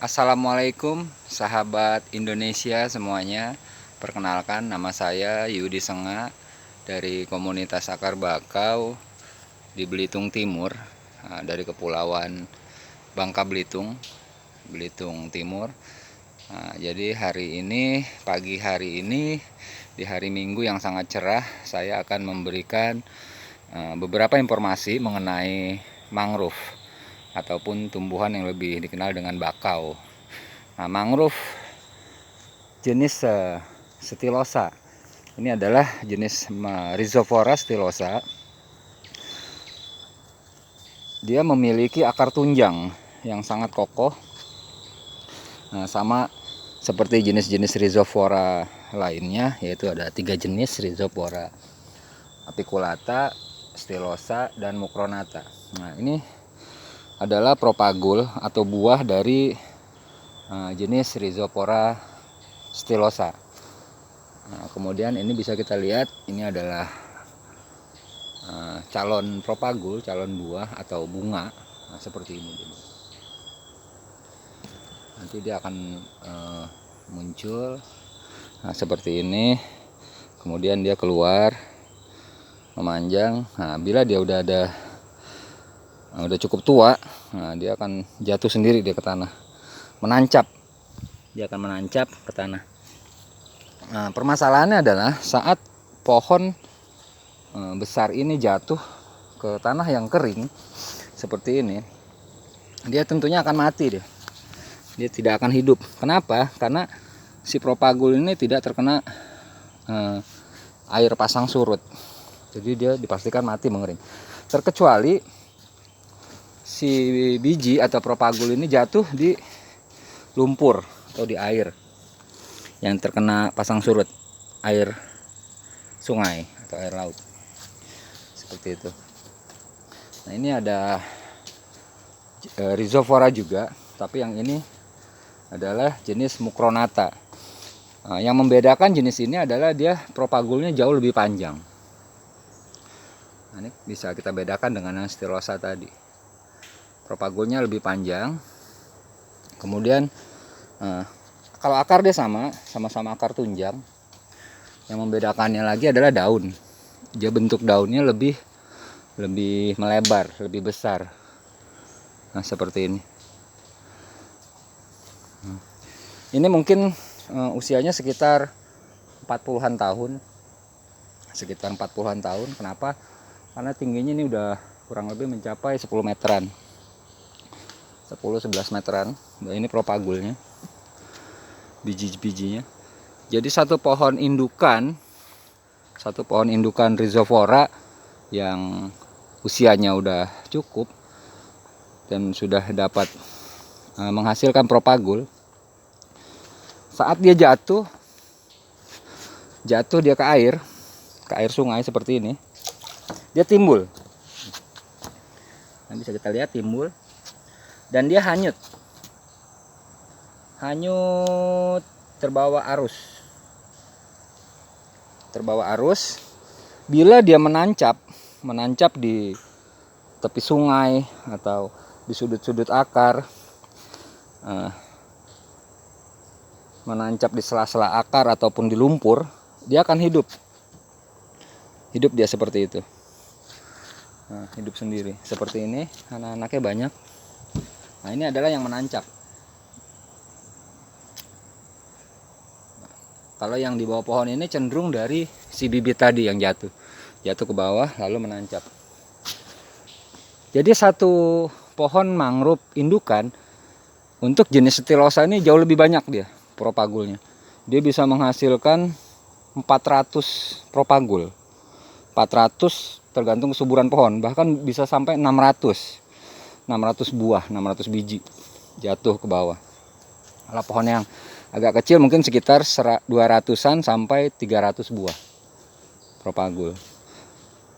Assalamualaikum sahabat Indonesia semuanya. Perkenalkan, nama saya Yudi Senga dari komunitas akar bakau di Belitung Timur, dari Kepulauan Bangka Belitung, Belitung Timur. Jadi pagi hari ini di hari Minggu yang sangat cerah, saya akan memberikan beberapa informasi mengenai mangrove ataupun tumbuhan yang lebih dikenal dengan bakau. Nah, mangrove jenis Stylosa ini adalah jenis Rhizophoras stylosa. Dia memiliki akar tunjang yang sangat kokoh. Nah, sama seperti jenis-jenis Rhizophora lainnya, yaitu ada 3 jenis: Rhizophora apiculata, Stylosa, dan Mucronata. Nah, ini adalah propagul atau buah dari jenis Rhizophora stylosa. Nah, kemudian ini bisa kita lihat, ini adalah calon propagul, calon buah atau bunga. Nah, seperti ini. Nanti dia akan muncul. Nah, seperti ini. Kemudian dia keluar, memanjang. Nah, bila dia udah cukup tua, nah dia akan jatuh sendiri dia ke tanah, menancap. Dia akan menancap ke tanah. Nah, permasalahannya adalah saat pohon besar ini jatuh ke tanah yang kering seperti ini, dia tentunya akan mati. Dia tidak akan hidup. Kenapa? Karena si propagul ini tidak terkena air pasang surut. Jadi dia dipastikan mati, mengering. Terkecuali si biji atau propagul ini jatuh di lumpur atau di air yang terkena pasang surut, air sungai atau air laut, seperti itu. Nah, ini ada Rhizophora juga, tapi yang ini adalah jenis Mucronata. Nah, yang membedakan jenis ini adalah dia propagulnya jauh lebih panjang. Nah, ini bisa kita bedakan dengan yang Stylosa tadi. Propagulnya lebih panjang. Kemudian kalau akar dia sama-sama akar tunjang. Yang membedakannya lagi adalah daun. Dia bentuk daunnya lebih melebar, lebih besar. Nah, seperti ini. Ini mungkin usianya sekitar 40-an tahun. Sekitar 40-an tahun. Kenapa? Karena tingginya ini udah kurang lebih mencapai 10 meteran. 10-11 meteran. Nah, ini propagulnya, biji-bijinya. Jadi satu pohon indukan Rhizophora yang usianya udah cukup dan sudah dapat menghasilkan propagul, saat dia jatuh dia ke air sungai seperti ini, dia timbul. Nah, bisa kita lihat timbul. Dan dia hanyut terbawa arus. Bila dia menancap di tepi sungai atau di sudut-sudut akar, menancap di sela-sela akar ataupun di lumpur, dia akan hidup dia seperti itu. Nah, hidup sendiri seperti ini. Anak-anaknya banyak. Nah, ini adalah yang menancap. Kalau yang di bawah pohon ini cenderung dari si bibit tadi yang jatuh ke bawah lalu menancap. Jadi satu pohon mangrove indukan untuk jenis Stylosa ini jauh lebih banyak dia propagulnya. Dia bisa menghasilkan 400 propagul. 400 tergantung kesuburan pohon, bahkan bisa sampai 600 buah, 600 biji jatuh ke bawah. Kalau pohon yang agak kecil mungkin sekitar 200-an sampai 300 buah propagul.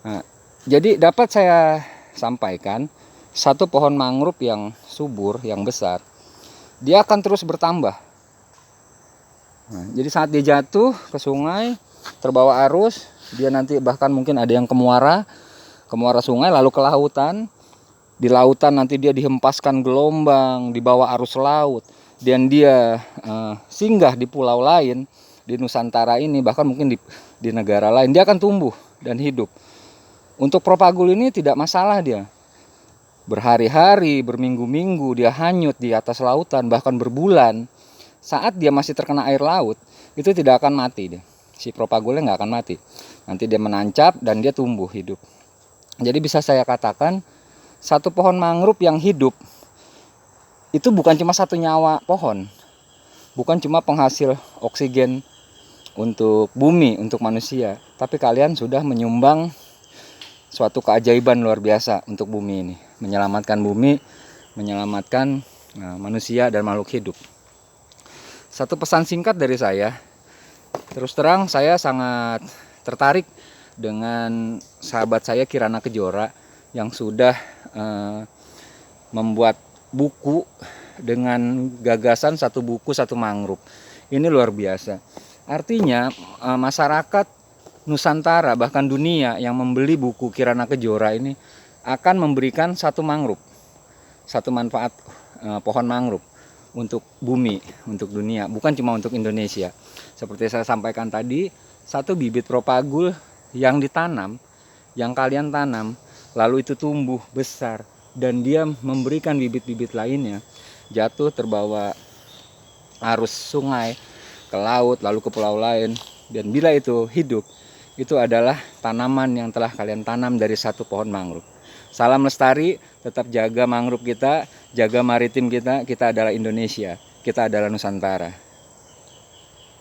Nah, jadi dapat saya sampaikan, satu pohon mangrove yang subur, yang besar, dia akan terus bertambah. Nah, jadi saat dia jatuh ke sungai, terbawa arus, dia nanti bahkan mungkin ada yang ke muara sungai lalu ke lautan. Di lautan nanti dia dihempaskan gelombang, dibawa arus laut, dan dia singgah di pulau lain di Nusantara ini, bahkan mungkin di negara lain, dia akan tumbuh dan hidup. Untuk propagul ini tidak masalah dia. Berhari-hari, berminggu-minggu dia hanyut di atas lautan, bahkan berbulan. Saat dia masih terkena air laut, itu tidak akan mati dia. Si propagulnya nggak akan mati. Nanti dia menancap dan dia tumbuh hidup. Jadi bisa saya katakan, satu pohon mangrove yang hidup itu bukan cuma satu nyawa pohon. Bukan cuma penghasil oksigen untuk bumi, untuk manusia. Tapi kalian sudah menyumbang suatu keajaiban luar biasa untuk bumi ini. Menyelamatkan bumi, menyelamatkan manusia dan makhluk hidup. Satu pesan singkat dari saya. Terus terang saya sangat tertarik dengan sahabat saya Kirana Kejora yang sudah membuat buku dengan gagasan satu buku satu mangrove. Ini luar biasa. Artinya masyarakat Nusantara bahkan dunia yang membeli buku Kirana Kejora ini akan memberikan satu mangrove, satu manfaat pohon mangrove untuk bumi, untuk dunia, bukan cuma untuk Indonesia. Seperti saya sampaikan tadi, satu bibit propagul yang ditanam, yang kalian tanam, lalu itu tumbuh besar dan dia memberikan bibit-bibit lainnya, jatuh terbawa arus sungai ke laut, lalu ke pulau lain, dan bila itu hidup, itu adalah tanaman yang telah kalian tanam dari satu pohon mangrove. Salam lestari, tetap jaga mangrove kita, jaga maritim kita adalah Indonesia, kita adalah Nusantara.